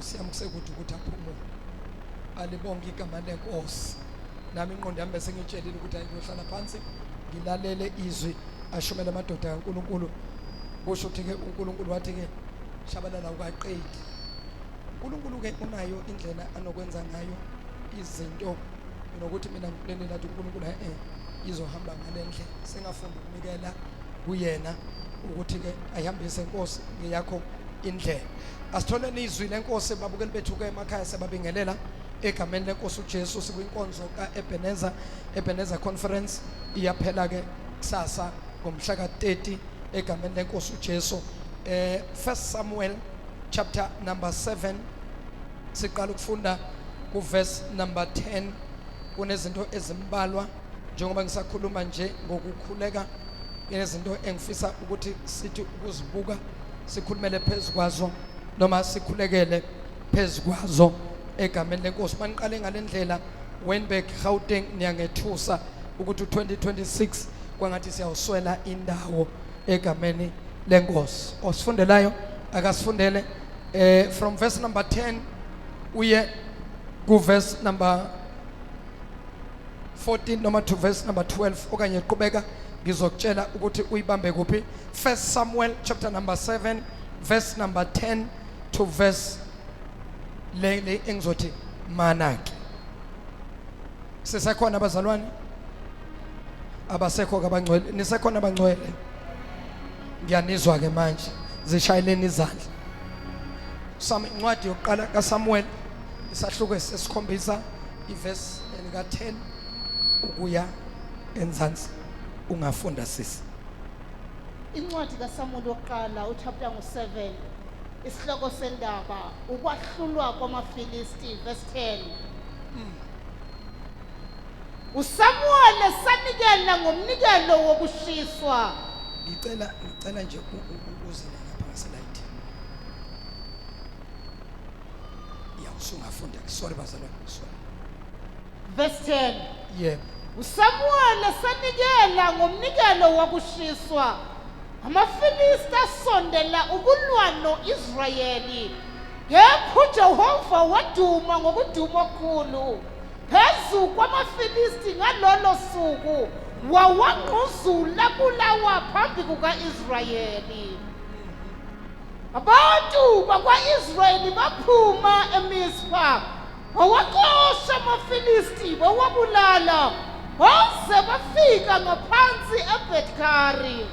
Nkosi yami kusekude ukuthi aphumule. Alibonke igama lenkosi. Nami ingqondo yami bese ngitshelile ukuthi ayiyohlala phansi ngilalele izwi ashumela amadoda kaNkuluNkulu. Kusho ukuthi ke uNkulunkulu wathi ke shabalala ukaqedi. uNkulunkulu ke unayo indlela anokwenza ngayo izinto nokuthi mina ngiplanela ukuthi uNkulunkulu izohamba ngalendle. Sengafunda ukunikela kuyena ukuthi ke ayihambise inkosi ngiyakho indlela. Asitholeni izwi lenkosi babukeli bethu ke emakhaya sebabingelela egameni lenkosi uJesu sikwinkonzo kaEbenezer Conference iyaphela ke kusasa ngomhla ka30 egameni lenkosi uJesu. 1 Samuel chapter number 7 siqala ukufunda ku verse number 10. Kunezinto ezimbalwa njengoba ngisakhuluma nje ngokukhuleka, kunezinto engifisa ukuthi sithi ukuzibuka sikhulumele phezukwazo noma sikhulekele phezukwazo egameni lenkosi. Maniqale ngalendlela Wynberg Gauteng niyangethusa ukuthi u2026 kwangathi siyawuswela indawo egameni lenkosi. Osifundelayo akasifundele from verse number 10 uye ku verse number 14 noma to verse number 12 okanye qhubeka ngizokutshela ukuthi uyibambe kuphi. 1 Samuel chapter number 7 verse number 10 to verse le engizothi manaki. Sisekhona abazalwane abasekho kabangcwele, nisekhona abangcwele? Ngiyanizwa ke manje, zishayeleni izandla. Incwadi yokuqala kaSamuel isahluko sesikhombisa iverse elika 10 ukuya enzansi. Ungafunda sisi. Incwadi kaSamuel yokuqala uchapter ngo7 isihloko sendaba ukwahlulwa kwamaFilisti verse 10. uSamuel sanikela ngomnikelo wokushiswa. Ngicela nje uzile lapha ngaselight. Usungafunda, sorry bazalwane, sorry. Verse 10. Yeah. uSamuel sanikela ngomnikelo wokushiswa. AmaFilisti asondela ukulwa noIsrayeli. Kepha uJehova waduma ngokuduma okukhulu phezu kwamaFilisti ngalolo suku, wawangquzula kulawa phambi kukaIsrayeli. Abantu bakwaIsrayeli baphuma eMizpa, bawaxosha amaFilisti bawabulala baze bafika ngaphansi eBethkari.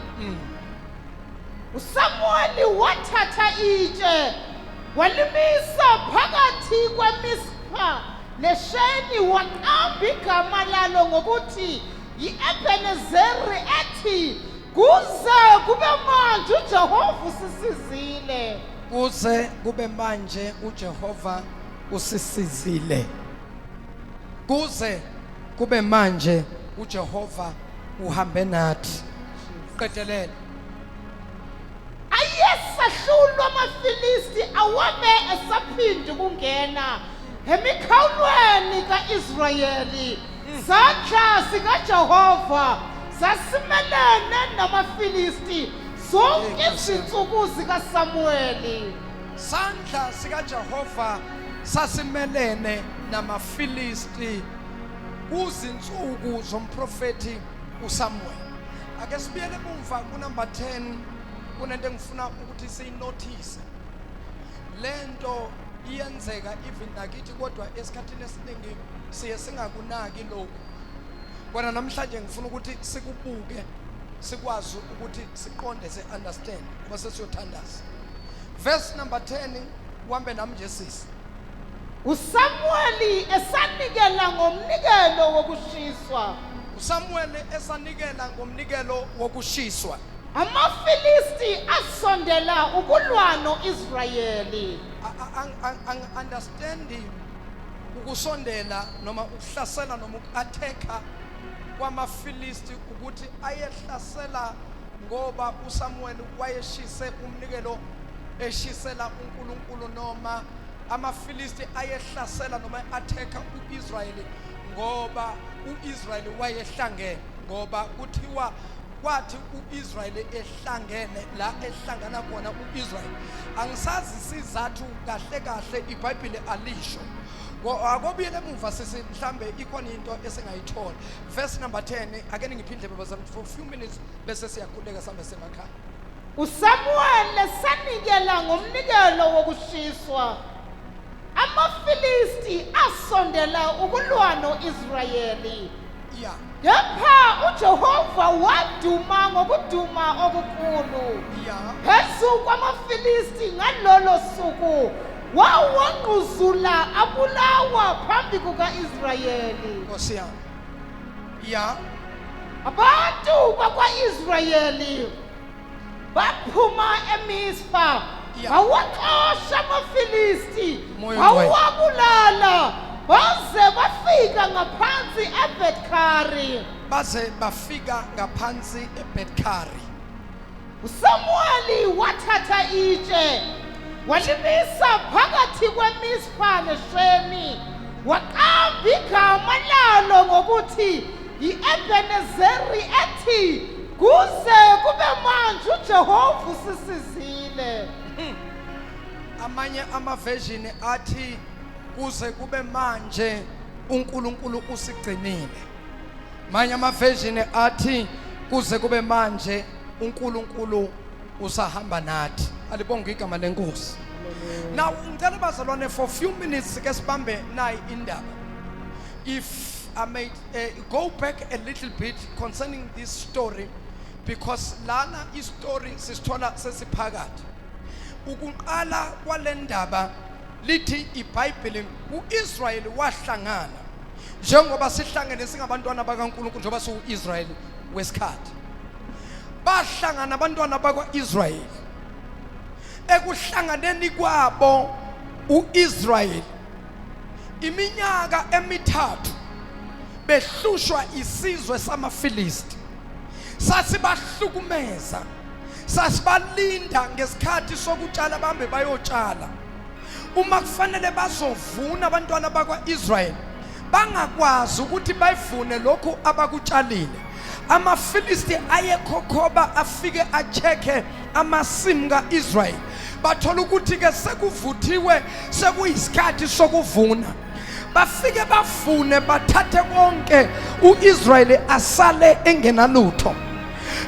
uSamuel wathatha itshe walimisa phakathi kweMizpa neSheni, waqamba igama lalo ngokuthi yi-Ebenezeri, ethi kuze kube manje uJehova usisizile. Kuze kube manje uJehova usisizile. Kuze kube manje uJehova uhambe nathi. Qedelela. Ayesahlulwa amaFilisti awame esaphinde kungena emikhawulweni kaIsrayeli. Isandla sikaJehova sasimelene namaFilisti zonke izinsuku zikaSamueli. Sandla sikaJehova sasimelene namaFilisti kuzinsuku zomprofeti uSamuel. Ake sibuyele emumva ku number 10. Kunento engifuna ukuthi siyinotice. Lento iyenzeka even nakithi kodwa esikhathini esiningi siye singakunaki lokho. Kodwa namhlanje ngifuna ukuthi sikubuke, sikwazi ukuthi siqonde, se understand ngoba sesiyothandaza. Verse number 10 uhambe nami nje sisi. uSamuel esanikela ngomnikelo wokushiswa. uSamuel esanikela ngomnikelo wokushiswa. AmaFilisti asondela ukulwa noIsrayeli. Understanding ukusondela noma ukuhlasela noma uku-attacka kwamaFilisti ukuthi ayehlasela ngoba uSamuel wayeshise umnikelo eshisela uNkulunkulu, noma amaFilisti ayehlasela noma attacka uIsrayeli ngoba uIsrayeli wayehlangene, ngoba kuthiwa kwathi uIsrayeli ehlangene la ehlangana khona uIsrayeli angisazi sizathu kahle kahle iBhayibheli alisho akobuyele emuva sisi mhlambe ikhona into esengayithola verse number 10 ake ngiphindle babazami for a few minutes bese siyakhuleka sambe semakhaya uSamuel sanikela ngomnikelo wokushiswa amaFilisti asondela ukulwa noIsrayeli yeah kepha uJehova waduma ngokuduma okukhulu yeah phezu kwamaFilisti ngalolo suku wawangquzula abulawa phambi kukaIsrayeli Nkosi yami yeah abantu bakwaIsrayeli baphuma eMizpa Yeah. bawaxosha amaFilisti Moya ongcwele. bawabulala baze bafika ngaphansi eBethkari baze bafika ngaphansi eBethkari uSamueli wathatha itshe walimisa phakathi kweMizpa neSheni waqamba igama lalo ngokuthi iEbenezeri ethi kuze kube manje uJehova usisizile amanye amaversion athi kuze kube manje uNkulunkulu usigcinile manye amaversion athi kuze kube manje uNkulunkulu usahamba nathi alibonge igama lenkosi now ngicela bazalwane for few minutes ke sibambe nayi indaba if I may go back a little bit concerning this story because lana istory sisithola sesiphakathi ukuqala kwalendaba lithi iBhayibheli uIsrayeli wahlangana njengoba sihlangene singabantwana bakaNkulunkulu njengoba siuIsrayeli wesikhathi bahlangana abantwana bakwaIsrayeli ekuhlanganeni kwabo uIsrayeli iminyaka emithathu behlushwa isizwe samaFilisti sasibahlukumeza sasibalinda ngesikhathi sokutshala bambe bayotshala uma kufanele bazovuna abantwana bakwaIsrayeli bangakwazi ukuthi bayivune lokhu abakutshalile amaFilisti ayekhokhoba afike acheke amasimu kaIsrayeli bathola ukuthi ke sekuvuthiwe sekuyisikhathi sokuvuna bafike bavune bathathe konke uIsrayeli asale engenalutho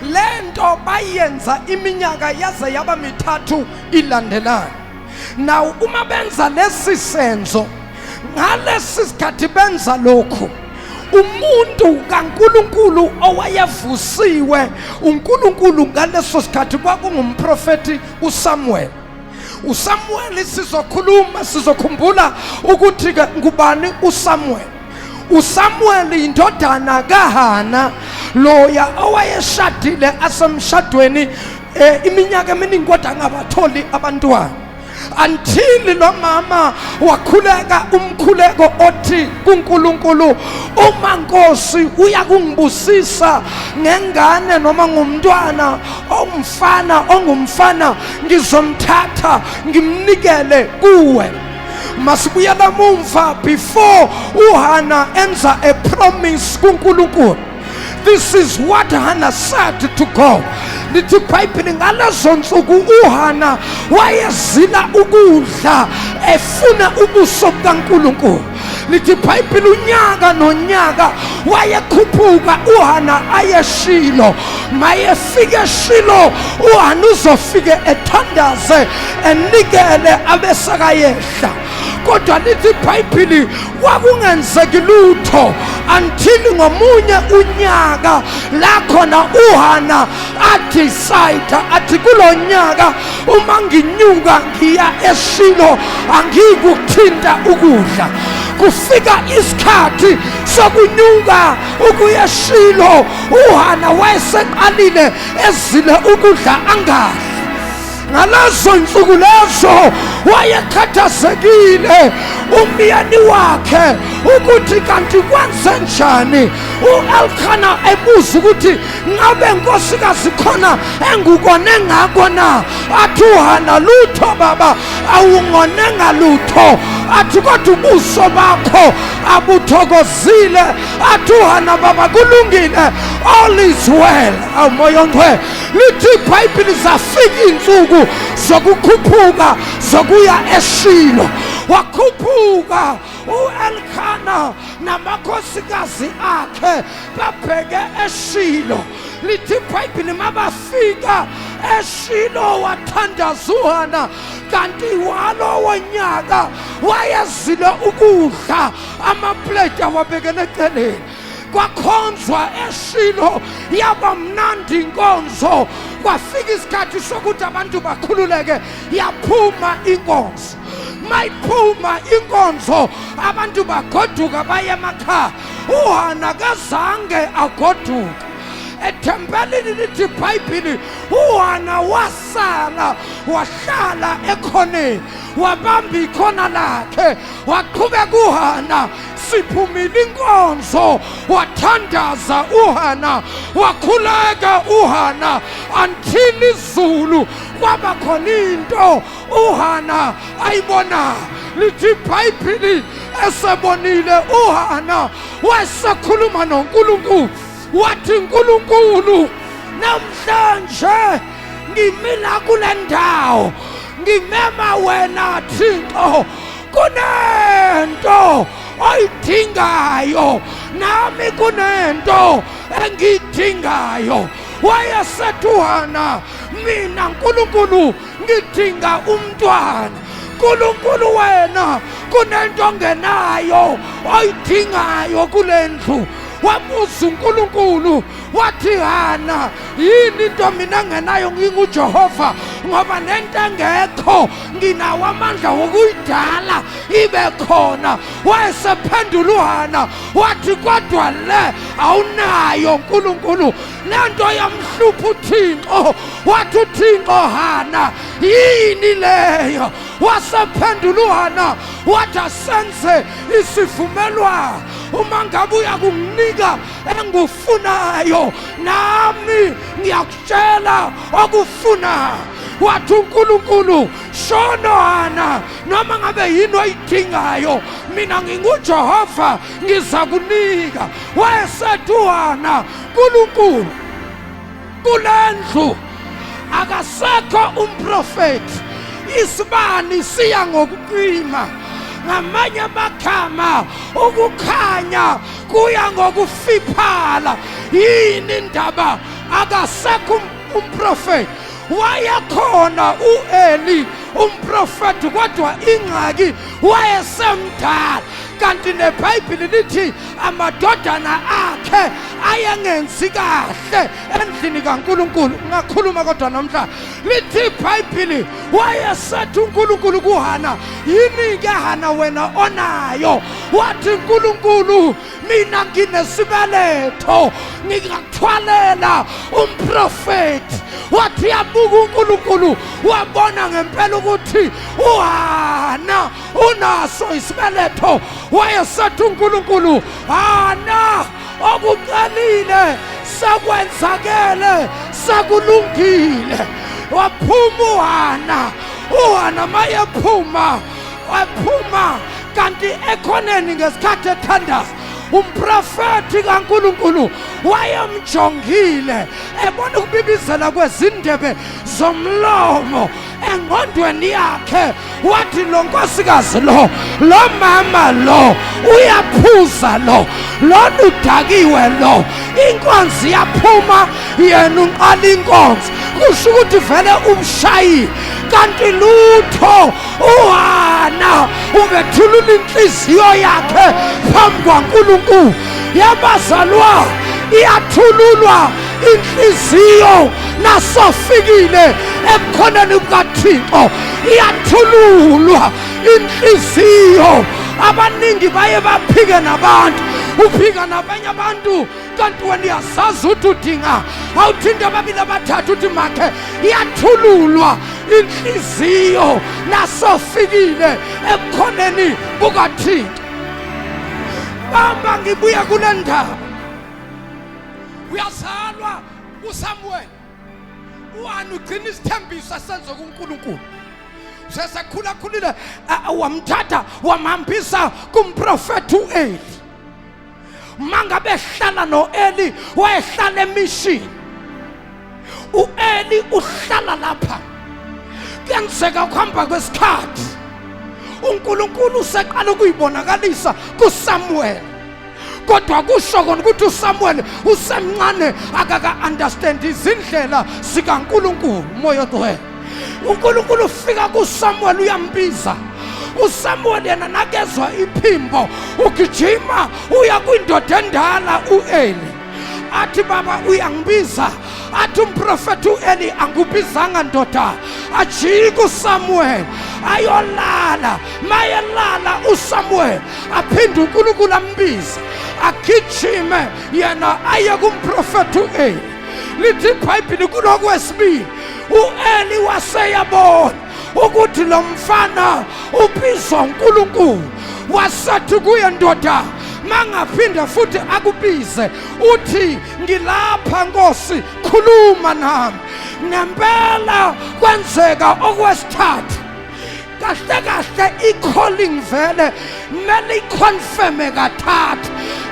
lento bayenza iminyaka yaze yaba mithathu ilandelana now uma benza lesi senzo ngalesi sikhathi benza lokho umuntu kaNkulunkulu owayevusiwe uNkulunkulu ngaleso sikhathi kwakungumprofeti uSamuel uSamuel sizokhumbula ukuthi ke ngubani uSamuel indodana kaHana loya owayeshadile asemshadweni iminyaka eminingi kodwa ngabatholi abantwana until lo mama wakhuleka umkhuleko othi kuNkulunkulu uma Nkosi uyakungibusisa ngengane noma ngumntwana ongumfana ngizomthatha ngimnikele kuwe masibuyela mumva before uHana enza a promise kuNkulunkulu. This is what Hannah said to God. Lithi iBhayibheli ngalezo nsuku uHana wayezila ukudla efuna ubuso bukaNkulunkulu. Lithi iBhayibheli unyaka nonyaka wayekhuphuka uHana ayeshilo mayefika eShilo uHana uzofike ethandaze enikele abesakayehla kodwa lithi iBhayibheli kwakungenzeki lutho until ngomunye unyaka la khona uHana adecide athi kulonyaka uma nginyuka ngiya eShilo angikuthinta ukudla kufika isikhathi sokunyuka ukuya eShilo uHana wayeseqalile ezile ukudla angadli ngalezo nsuku lezo wayekhathazekile umyeni wakhe ukuthi kanti kwenze njani uElkanah ebuza ukuthi ngabe nkosikazi khona engukone ngako na athi uHana lutho baba awungone ngalutho athi kodwa ubuso bakho abuthokozile, athi uHana baba kulungile, all is well. Awumoya ongcwele lithi iBhayibheli zafika insuku zokukhuphuka zokuya eShilo, wakhuphuka uElkana namakhosikazi akhe babheke eShilo. Lithi iBhayibheli mabafika eShilo wathandaza uHana, kanti walo wonyaka wayezile ukudla amaplate awabekele eceleni. Kwakhonzwa eShilo yaba mnandi inkonzo, kwafika isikhathi sokuthi abantu bakhululeke, yaphuma inkonzo. Mayiphuma inkonzo abantu bagoduka baye emakhaya, uHana kazange agoduka. Ethempelini lithi iBhayibheli uHana wasala wahlala ekhoneni, wabamba ikhona lakhe, waqhubeka uHana. Siphumile inkonzo wathandaza uHana, wakhuleka uHana until izulu kwaba khona into uHana ayibona. Lithi iBhayibheli esebonile uHana wasekhuluma noNkulunkulu, wathi uNkulunkulu, namhlanje ngimila kule ndawo, ngimema wena Thixo, kunento oyidingayo nami kunento engiyidingayo. Wayesethi uHana, mina Nkulunkulu ngidinga umntwana. Nkulunkulu wena kunento ongenayo oyidingayo kule ndlu. Wabuza uNkulunkulu wathi, Hana yini into mina ngenayo nginguJehova, ngoba nento engekho nginawo amandla wokuyidala ibe khona. Wayesephendula uHana wathi, kodwa le awunayo Nkulunkulu, lento yamhlupha uThixo. Wathi uThixo, Hana yini leyo? Wasephendula uHana wathi, asenze isivumelwano, uma ngabe uyakunginika engufunayo nami ngiyakutshela okufunayo. Wathi uNkulunkulu, shono Hana, noma ngabe yini oyidingayo, mina nginguJehova ngizakunika. Wayesethi uHana, Nkulunkulu kule ndlu akasekho umprofeti, isibani siya ngokucima. Ngamanye amagama ukukhanya kuya ngokufiphala. Yini indaba akasekho umprofeti? Wayekhona uEli umprofeti, kodwa ingxaki wayesemdala. Kanti neBhayibheli lithi amadodana akhe ayengenzi kahle endlini kaNkulunkulu. Ngakhuluma kodwa namhla lithi iBhayibheli wayesethi uNkulunkulu kuHana, yini ke Hana wena onayo? Wathi uNkulunkulu, mina nginesibeletho ngingakuthwalela umprofeti. Wathi yabuka uNkulunkulu wabona ngempela ukuthi uHana unaso isibeletho. Wayesethi uNkulunkulu, Hana okuqalile sakwenzakele, sakulungile. Waphuma uHana. uHana mayephuma waphuma, kanti ekhoneni ngesikhathi ethandaza umprofeti kaNkulunkulu wayemjongile, ebona ukubibizela kwezindebe zomlomo engqondweni yakhe. Wathi lo nkosikazi lo mama lo uyaphuza, lo udakiwe, lo inkonzi yaphuma yena uqala inkonzi, kusho ukuthi vele umshayile. Kanti lutho uHana ubethulula inhliziyo yakhe phambi kwaNkulunkulu. Yabazalwa iyathululwa inhliziyo nasofikile ebukhoneni bukaThixo, iyathululwa inhliziyo. Abaningi baye baphike nabantu, uphika nabanye abantu, kanti wena uyazazi ukuthi udinga awuthinte ababili abathathu uthi makhe. Iyathululwa inhliziyo nasofikile ebukhoneni bukaThixo. Bamba ngibuya kule ndaba. Uyazalwa uSamuel, uHana ugcina isithembiso asenze kuNkulunkulu. sesekhula khulile wamthatha wamhambisa kumprofeti uEli. Mangabe hlala noEli wayehlala emishini, uEli uhlala lapha. Kuyenzeka ukuhamba kwesikhathi uNkulunkulu useqala ukuyibonakalisa kuSamuel, kodwa kusho kona ukuthi uSamuel usemncane akaka understand izindlela zikaNkulunkulu. Moya oThwe uNkulunkulu ufika kuSamuel uyambiza. uSamuel yena nakezwa iphimbo ugijima uya kwindoda endala uEli. Athi baba uyangibiza. Athi umprofeti uEli angubizanga ndoda, ajika uSamuel ayolala. Mayelala uSamuel aphinde uNkulunkulu ambiza, agijime yena aye kumprofeti uEli. Lithi iBhayibheli kulokwesibili uEli waseyabona ukuthi lo mfana ubizwa uNkulunkulu. Wasethi kuye, ndoda mangaphinda futhi akubize uthi ngilapha Nkosi, khuluma nami. Ngempela kwenzeka okwesithathu. Kahle kahle i-calling vele kumele iconfirme kathathu.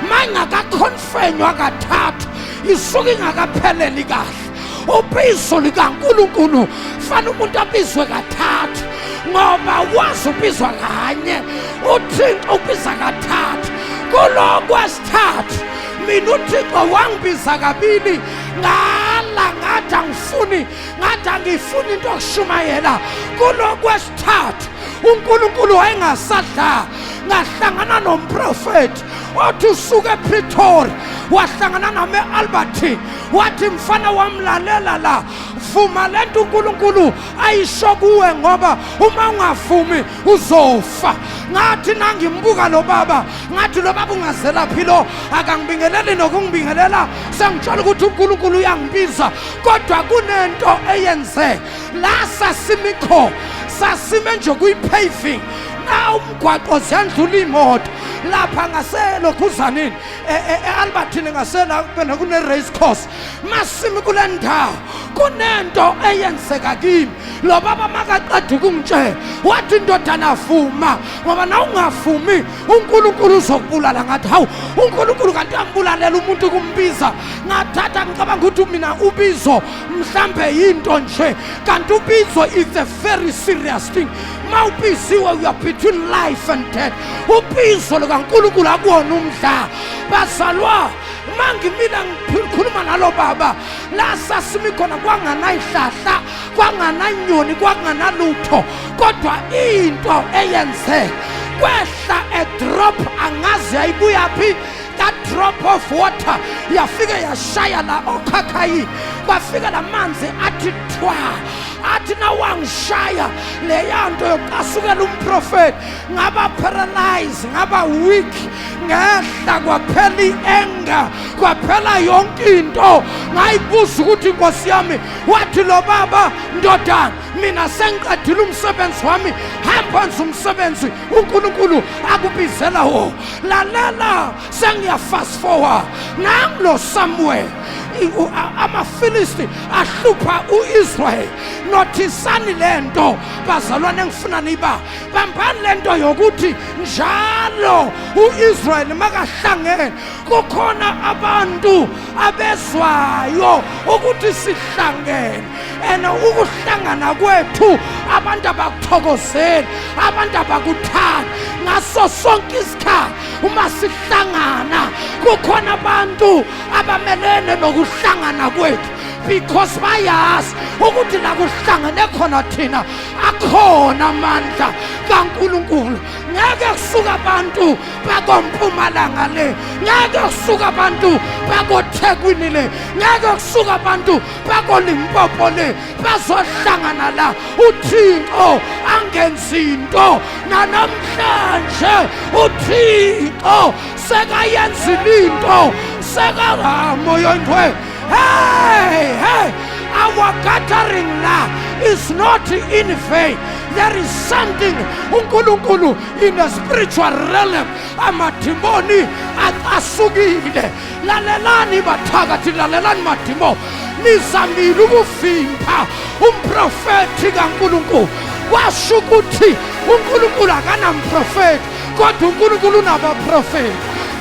Mangakaconfirmwa kathathu isuke ingakapheleli kahle. Ubizo likaNkulunkulu fanele umuntu abizwe kathathu, ngoba wazi ubizwa kanye, uThixo ubiza kathathu. Kulokwesithathu mina uThixo wangibiza kabili, ngala ngathi angifuni into yokushumayela. Kulokwesithathu uNkulunkulu wayengasadla, ngahlangana nomprofeti othi usuke ePretoria, wahlangana nami eAlbertine. Wathi mfana wamlalela la, vuma lento uNkulunkulu ayisho kuwe, ngoba uma ungavumi uzofa. Ngathi nangimbuka lo baba, ngathi lo baba ungazelaphi lo, akangibingeleli nokungibingelela. Sengitshela ukuthi uNkulunkulu uyangibiza, kodwa kunento eyenze la sasimikho, sasime nje kuyipaving. Na umgwaqo ziyandlula imoto lapha ngaselokhuzaneni eAlbertine, ngasela phela kune race course. Masimi kule ndawo kunento eyenzeka kimi. Lo baba makaqeda ukungitshela wathi, ndodana vuma, ngoba na ungavumi uNkulunkulu uzokubulala. Ngathi hawu, uNkulunkulu kanti ambulalela umuntu kumbiza? Ngathatha ngicabanga ukuthi mina ubizo mhlambe yinto nje, kanti ubizo is a very serious thing. Mawubiziwe you are between life and death. Ubizo likaNkulunkulu akuwona umdla. Bazalwa, mangimila ngikhuluma nalo baba, la sasimi khona kwanganayihlahla, kwangananyoni, kwanganalutho, kodwa into eyenzeka kwehla a drop, angazi ayibuya phi. That drop of water yafika yashaya la okhakhayi, kwafika la manzi athi thwa. Athi nawangishaya leyanto yokusukela umprofeti ngaba paralyzed, ngaba weak, ngehla kwaphela ienga, kwaphela yonke into. Ngayibuza ukuthi Nkosi yami, wathi lo baba, ndodana mina sengiqedile umsebenzi wami, hamba nje umsebenzi uNkulunkulu akubizela wo. Lalela, sengiya fast forward. Nangulo Samuel, amaFilisti ahlupha uIsrael. Nothisani lento bazalwane, engifuna niba bambani lento yokuthi njalo uIsrael makahlangene kukhona abantu abezwayo ukuthi sihlangene. Ukuhlangana kwethu abantu abakuthokozeli, abantu abakuthanda. Ngaso sonke isikhathi uma sihlangana kukhona abantu abamelene nokuhlangana kwethu, because bayazi ukuthi la kuhlangane khona thina akhona amandla kaNkulunkulu. Ngeke kusuka abantu bakoMpumalanga le, ngeke kusuka abantu bakoThekwini le, ngeke kusuka abantu bakoLimpopo le, bazohlangana la uThixo angenzi into. Nanamhlanje uThixo sekayenzile into, moya oNgcwele. Hey, our gathering la is not in vain. There is something uNkulunkulu in the spiritual realm. Amadimoni asukile. Lalelani bathakathi, lalelani madimo. Nizamile ukuvimba umprofeti kaNkulunkulu. kwasho ukuthi uNkulunkulu akanamprofeti kodwa uNkulunkulu unabaprofeti.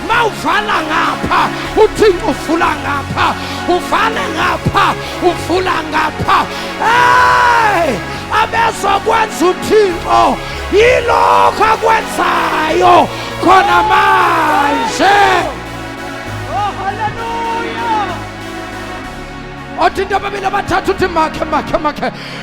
Mawuvala ngapha uThixo uvula ngapha, uvale ngapha uvula ngapha. Hey, abezokwenza uThixo yilokho akwenzayo khona manje. Oh, hallelujah. Othi into ababili abathathu uthi makhe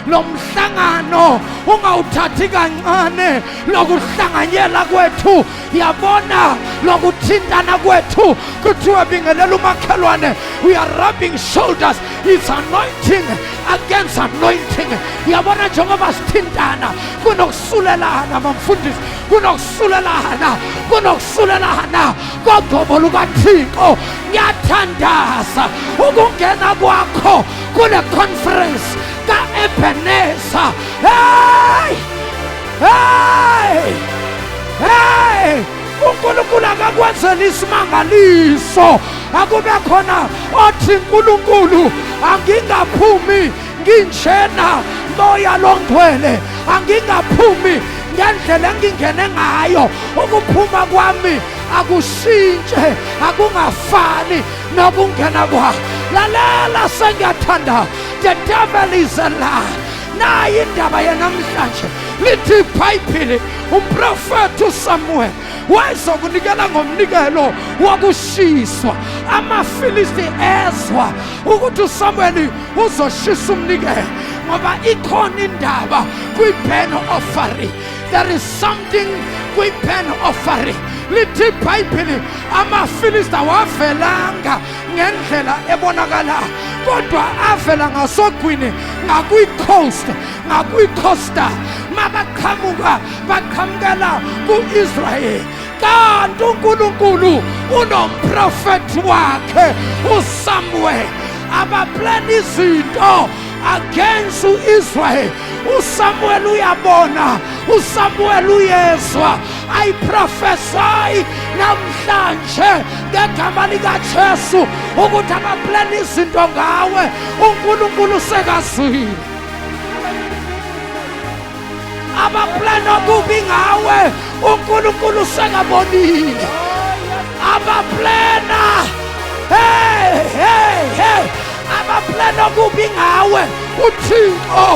lo mhlangano ungawuthathi kancane lokuhlanganyela kwethu. Yabona lokuthintana kwethu kuthiwa bingelela umakhelwane. We are rubbing shoulders. It's anointing against anointing. Yabona njengoba sithintana kunokusulelana bamfundisi, kunokusulelana kodwa lukaThixo. Ngiyathandaza ukungena kwakho kule conference ka-Ebenezer. Hey, uNkulunkulu akakwenzela isimangaliso. Akube khona othi uNkulunkulu angingaphumi nginjena moya longcwele, angingaphumi ngendlela engingene ngayo. Ukuphuma kwami akushintshe, akungafani nokungena kwakho. Lalela sengiyathanda, the devil is a lie. Nayi indaba yanamhlanje lithi iBhayibheli umprofeti uSamuel wayezokunikela ngomnikelo wokushiswa. Amafilisti ezwa ukuthi uSamuel uzoshisa umnikelo ngoba ikhona indaba kwi-burnt offering. There is something kwi-burnt offering. Lithi iBhayibheli amafilisti awavelanga ngendlela ebonakala kodwa avela ngasogwini ngakwi-costa baqhamukela ku-Israyeli. Kanti uNkulunkulu unomprofeti wakhe uSamuel abaplana izinto against u-Israyeli. uSamuel uyabona, uSamuel uyezwa. I prophesy namhlanje ngegama likaJesu ukuthi abaplana izinto ngawe uNkulunkulu sekazwile. Abaplana okubi ngawe uNkulunkulu sekabonile. Abaplana abaplana okubi ngawe uThixo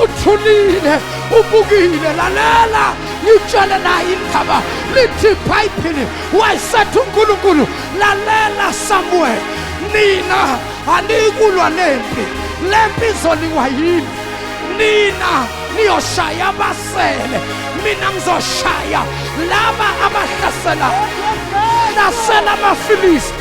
uthulile, ubukile. Lalela ngitshela naye indaba lithi iBhayibheli wayesethu uNkulunkulu, lalela Samuel, nina anikulwa lempi izoliwa yini. Nina niyoshaya abasele, mina ngizoshaya laba abahlasela amafilisti.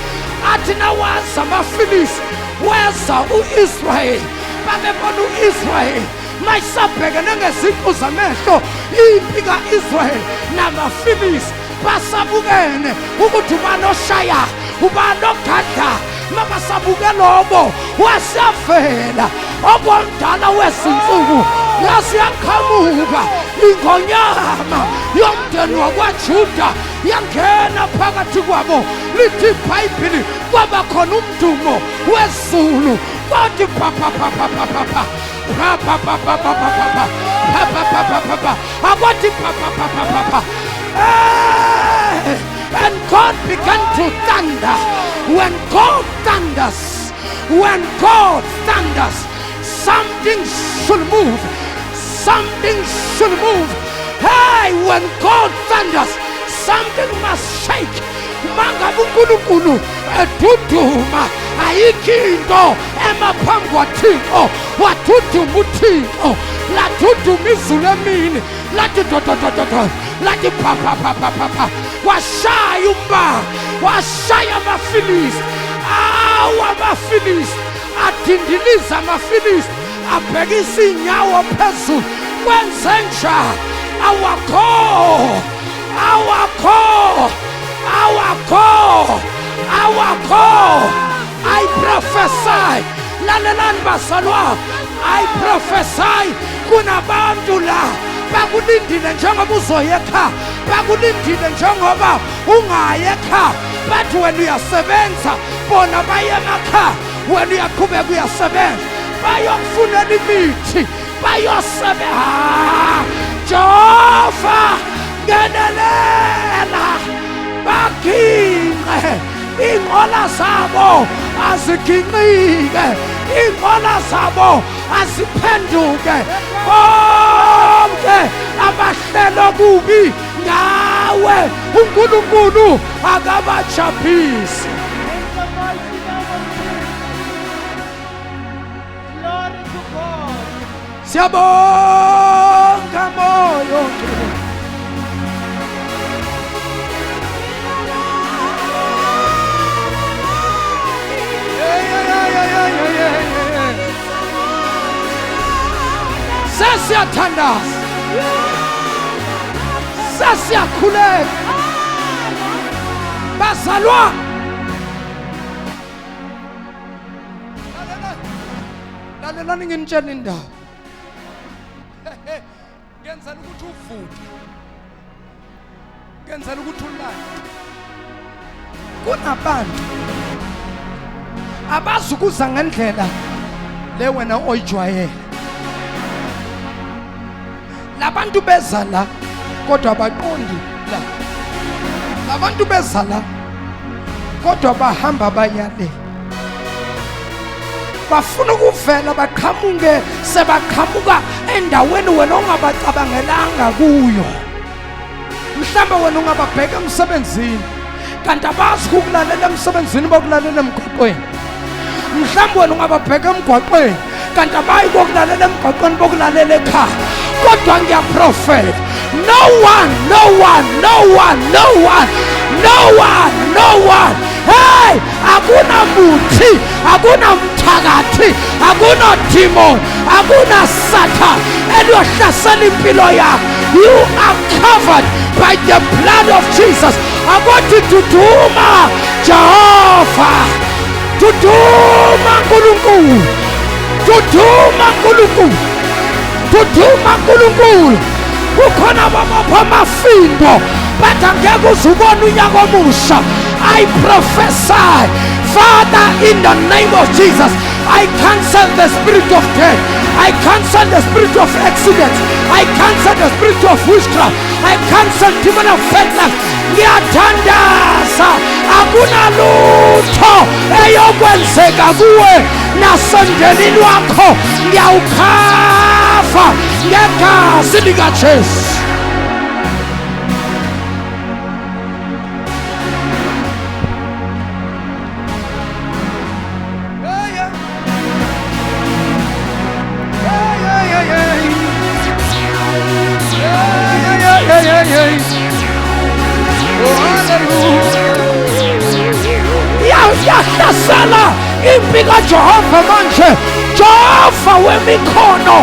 Athi nawaza amafilisti weza u-Israyeli, babebona u-Israyeli mayisabhekene ngeziqu zamehlo impi ka-Israyeli namafilisti. Basabukene ukuthi ubani oshaya, ubani ogada. Mabasabuke lobo wasiyavela obomdala wezinsuku yasiyaqhamuka ingonyama yomndeni wakwaJuda yangena phakathi kwabo. Lithi iBhayibheli kwaba khona umdumo wezulu kwathi akwathi and God began to thunder. When God thunders, something should move. Something should move. Hey, when God thunders, something must shake. Mangabe uNkulunkulu eduduma ayikho emaphambi kwaThixo, waduduma uThixo, laduduma izulu emini, lathi dododododo, lathi pha, washaya umbane, washaya amafilisti. Amafilisti adindiliza amafilisti, abhekisa inyawo phezulu. Kwenze njani? Awakho. I prophesy, lalelani bazalwane, I prophesy kunabantu la bakulindile njengoba uzoyekha, bakulindile njengoba ungayekha. Bathi wena uyasebenza, bona baye emakhaya, wena uyaqhubeka uyasebenza. Bayokufunela imithi bayosebe Jehova ngenelela baginqe inqola zabo aziginqike inqola zabo aziphenduke bonke abahlelo kubi ngawe uNkulunkulu akabajaphisi. In the mighty name of Jesus. Glory to God. Siyabonga moyo sesiyathandaza sesiyakhuleka bazalwa lalelani nginitshela indaba ngenzela ukuthi uvuke ngenzela ukuthi ulale kunabantu abazukuza ngendlela le wena oyijwayele labantu beza la kodwa baqondi la labantu beza la kodwa bahamba bayale bafuna ukuvela baqhamuke sebaqhamuka endaweni wena ongabacabangelanga kuyo mhlawumbe wena ungababheka emsebenzini kanti abazi ukulalela emsebenzini bokulalela emgwaqweni mhlawumbe wena ungababheka emgwaqweni kanti abayi kokulalela emgwaqweni bokulalela ekhaya kodwa ngiyaprofeta no one hey akuna muthi akuna mthakathi akuna demon akuna satan elihlasela impilo yakho you are covered by the blood of Jesus. Abathi duduma Jehova duduma Nkulunkulu duduma Nkulunkulu duduma Nkulunkulu kukhona ababopha amafindo bathi angeke uzubone unyaka omusha. I prophesy, Father, in the name of Jesus, I cancel the spirit of death. I cancel the spirit of accidents. I cancel the spirit of witchcraft. I cancel demon of wedlock. Ngiyathandaza akuna lutho eyokwenzeka kuwe nasondelini wakho ngiyawukhava ngegazi likaJesu. Yahlasela impi kaJehova manje Jehova wemikhono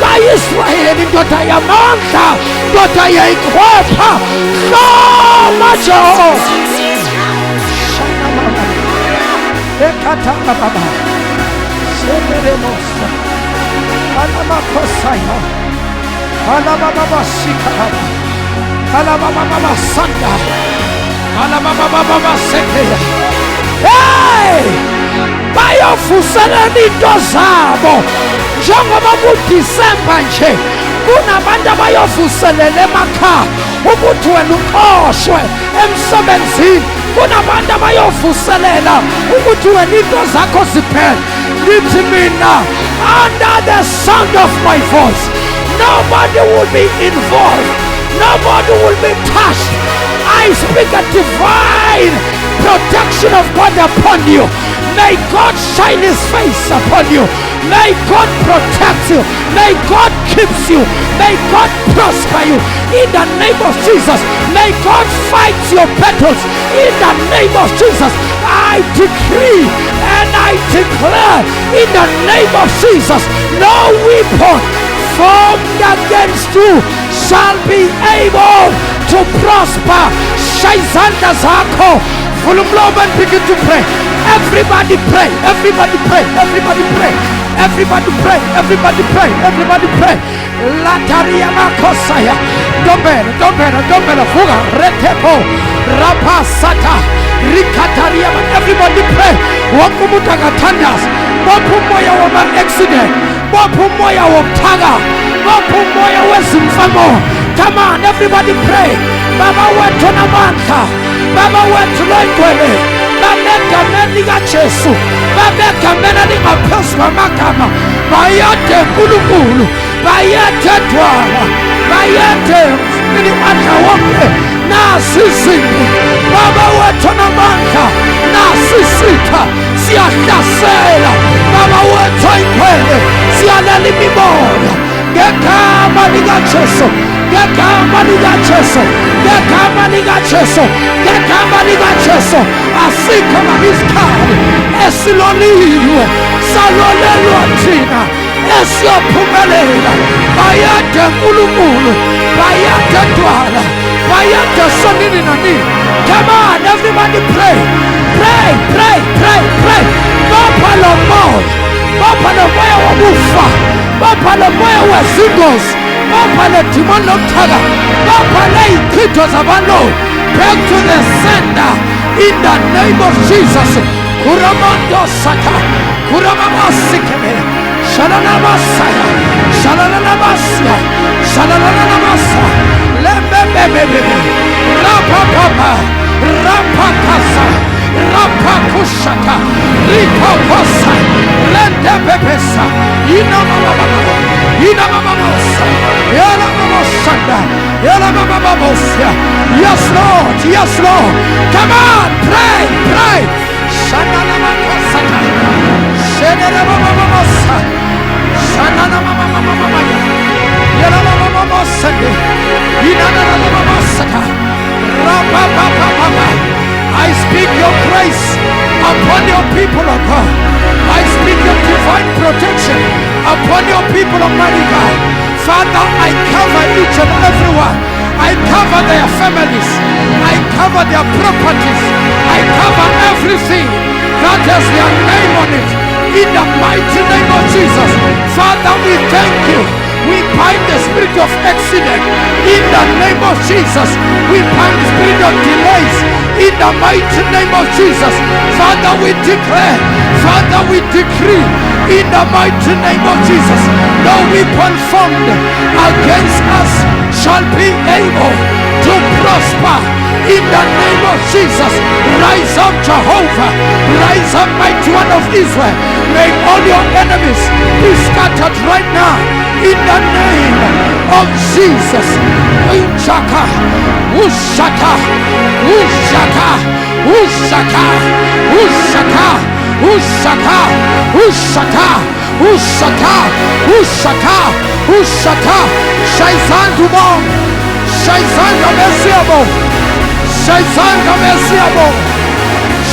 kaIsrayeli ndoda yamandla ndoda yayikhwepha hloma Jehova ekhathanga baba seberemosa alamakhosaya alamababasika alamababasanda alamababaseke hey bayovuselela into zabo njengoba kuDisemba nje kunabantu abayovuselela emakhaya ukuthi wena uqoshwe emsebenzini kunabantu abayovuselela ukuthi wena into zakho ziphele lithi mina under the sound of my voice nobody will be involved nobody will be touched. I speak a divine protection of God upon you. May God shine his face upon you. May God protect you. May God keep you. May God prosper you. In the name of Jesus. May God fight your battles. In the name of Jesus. I decree and I declare in the name of Jesus, no weapon formed against you shall be able to prosper. Shaizanda zako. Full of love and begin to pray. Everybody pray. Everybody pray. Everybody pray. Everybody pray, everybody pray, everybody pray. Lataria makosaya. Dombera, fuga, retepo, rapasata, rikataria. Everybody pray. Wakumutagatandas. Wapumoya wama accident. Wapumoya wamtaga. Wapumoya wezimfamo. Come on, everybody pray. Baba wetu na manka. Baba wetu loitwele. Babeka meniga Jesu. Babeka menani mapeswa makama. Bayate kulukulu. Bayate twala. Bayate mini atawampe. Na sisini. Baba wetu na manka. Na sisita. Siakasela. Baba wetu ikwele. Sialali mimoya. Gekama niga Jesu. Gekama niga Jesu. Gekama niga Jesu. Gekama niga Jesu. Asika mabiskari. Esiloliwe. Salolelo atina. Esio pumelela. Bayate kulumulu. Bayate twala. Bayate sonini nani. Come on, everybody pray. Pray, pray, pray, pray. Bapa lo moyo. Bapa lo moyo wa mufa. Bapa lo moyo wa singles. Bapa le timono taga. Bapa le ikito zabano. Back to the sender. In the name of Jesus. Kuramando sata. Kuramama sikeme. Shalana masaya. Shalana masaya. Shalana masaya. Lembebebebe. Rapa papa. Rapa kasa. Rapa kushata. Rika kosa. Lende bebesa. Ina mama. Ina mama mosa. Yala mama sanda. Yala mama mosa. Yes Lord. Yes Lord. Come on. Pray. Pray. Shanana mama sata. Shenera mama mosa. Shanana mama mama. Yala mama mosa. Ina mama mosa. Rapa papa. I speak your grace upon your people, of God. I speak your divine protection upon your people, Almighty God. Father, I cover each and every one. I cover their families. I cover their properties. I cover everything that has their name on it. In the mighty name of Jesus. Father, we thank you. We bind the spirit of accident in the name of Jesus. We bind the spirit of delays in the mighty name of Jesus. Father, we declare, Father, we decree in the mighty name of Jesus. No weapon formed against us shall be able to prosper in the name of Jesus. Rise up, Jehovah. Rise up, mighty one of Israel. May all your enemies be scattered right now in the name of Jesus. Ushaka, Ushaka, Ushaka, Ushaka, Ushaka, Ushaka, Ushaka, Ushaka, Ushaka, Ushaka, Shaitan Dumon, Shaitan Gamesiabo, Shaitan Gamesiabo,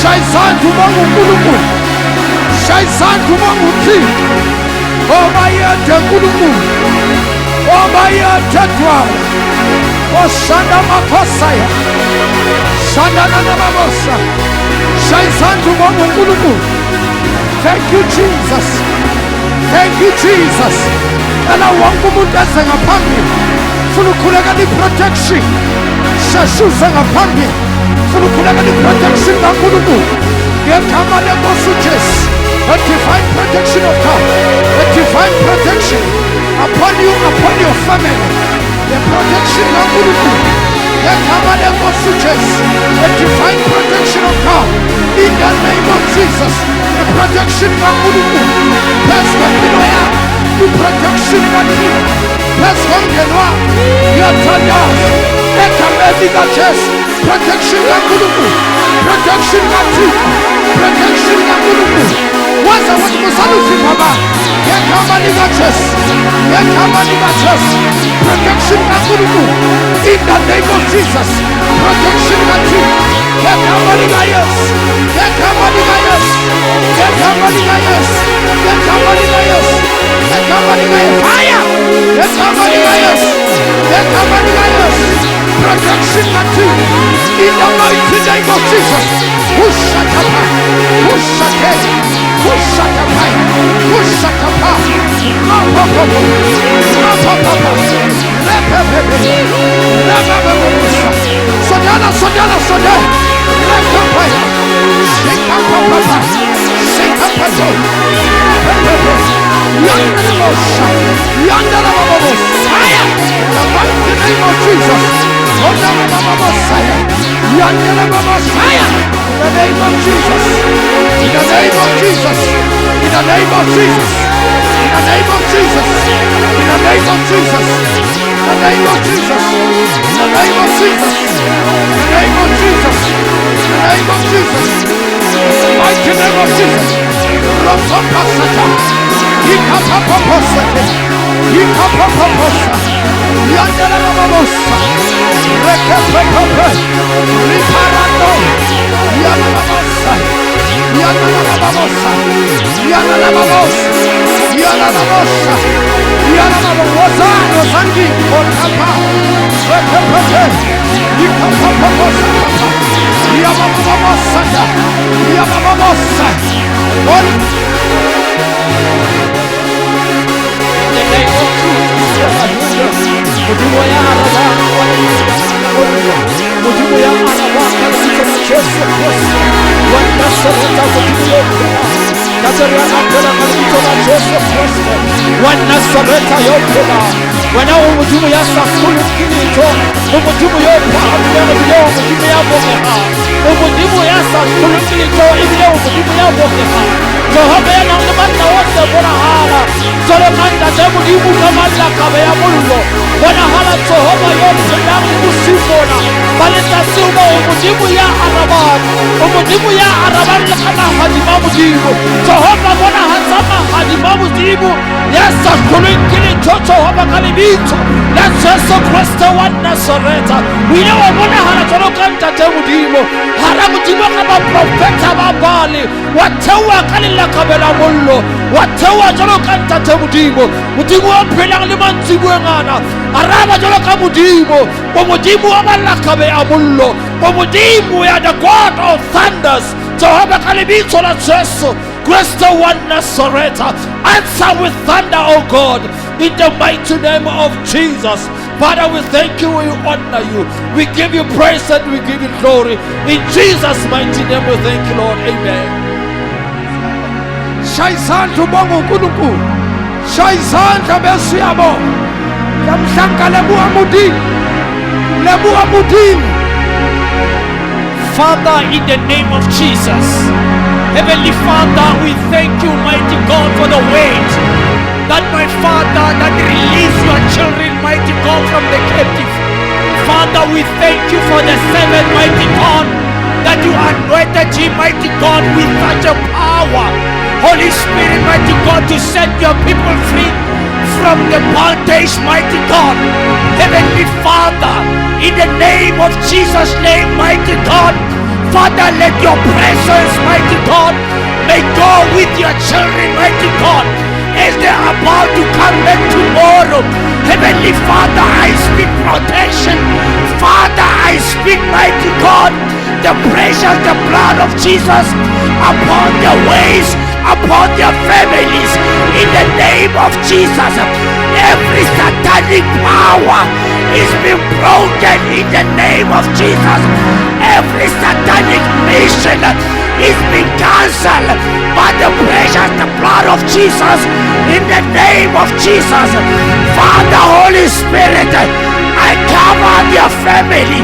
Shaitan Dumon Ukuluku, Shaitan Dumon Uki, Omaya Tekuluku, Omaya Tetwa, Oshanda Makosaya, Shanda Namamosa, Shaitan Dumon Ukuluku. Thank you, Jesus. Thank you, Jesus. And I want to move that thing upon me. Fulukulagani protection. Shashu sang upon me. Fulukulagani protection. Nakuluku. Yakamane Mosuches. A divine protection of God. A divine protection upon you, upon your family. The protection Nakuluku. Yakamane Mosuches. A divine protection of God. In the name of Jesus. The protection Nakuluku. Pesca the protection Nakuluku. Pesca Genoa. Yatanas. Ekamediga chest. Protection Nakuluku. Protection Nakuluku. Protection Nakuluku. Once I want to salute you, Baba. Yakamediga chest. Yakamediga chest. Protection Nakuluku. In the name of Jesus. Protection Nakuluku. Yakamediga yes. Yakamediga yes. Yakamediga yes. Yakamediga yes. Yakamediga yes. Fire. Yakamediga yes. Yakamediga yes. Protection Nakuluku. In the mighty name of Jesus. Ushakapa. Ushake. the God of thunders. Jehovah Kalibito la Jesu. Christ the one Nazareth. Answer with thunder, oh God, in the mighty name of Jesus. Father, we thank you, we honor you, we give you praise and we give you glory. In Jesus' mighty name we thank you, Lord. Amen. Shaisan to Bongo Kunuku. Shaisan Kabesiamo. Kamshanka Lebu Amudin. Lebu Amudin. Father, in the name of Jesus, Heavenly Father, we thank you, mighty God, for the word that, my Father, that release your children, mighty God, from the captive. Father, we thank you for the servant, mighty God, that you anointed him, mighty God, with such a power. Holy Spirit, mighty God, to set your people free from the bondage, mighty God. Heavenly Father, in the name of Jesus' name, mighty God, Father, let your presence, mighty God, may go with your children, mighty God, as they are about to come back tomorrow. Heavenly Father, I speak protection. Father, I speak, mighty God, the precious, the blood of Jesus upon their ways, upon their families, in the name of Jesus. Every satanic power is being broken in the name of Jesus. Every satanic mission is being cancelled by the precious, the blood of Jesus, in the name of Jesus. Father, Holy Spirit, I cover their family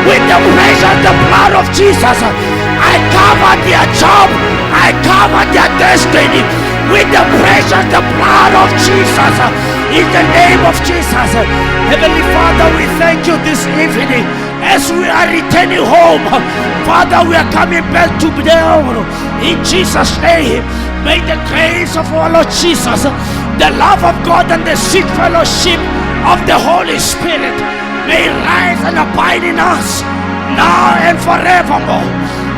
with the precious, the blood of Jesus. I cover their job, I cover their destiny with the precious, the blood of Jesus, in the name of Jesus. Heavenly Father, we thank you this evening as we are returning home. Father, we are coming back to them in Jesus' name. May the grace of our Lord Jesus, the love of God, and the sweet fellowship of the Holy Spirit may rise and abide in us now and forevermore.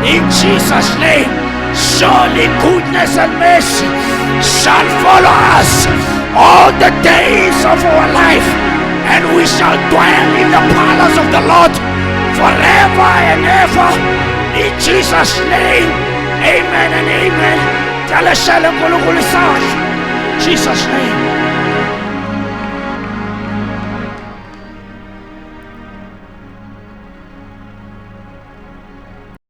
In Jesus' name, surely goodness and mercy shall follow us all the days of our life, and we shall dwell in the palace of the Lord forever and ever. In Jesus' name, amen and amen. Tell us, shall I go to Jesus' name.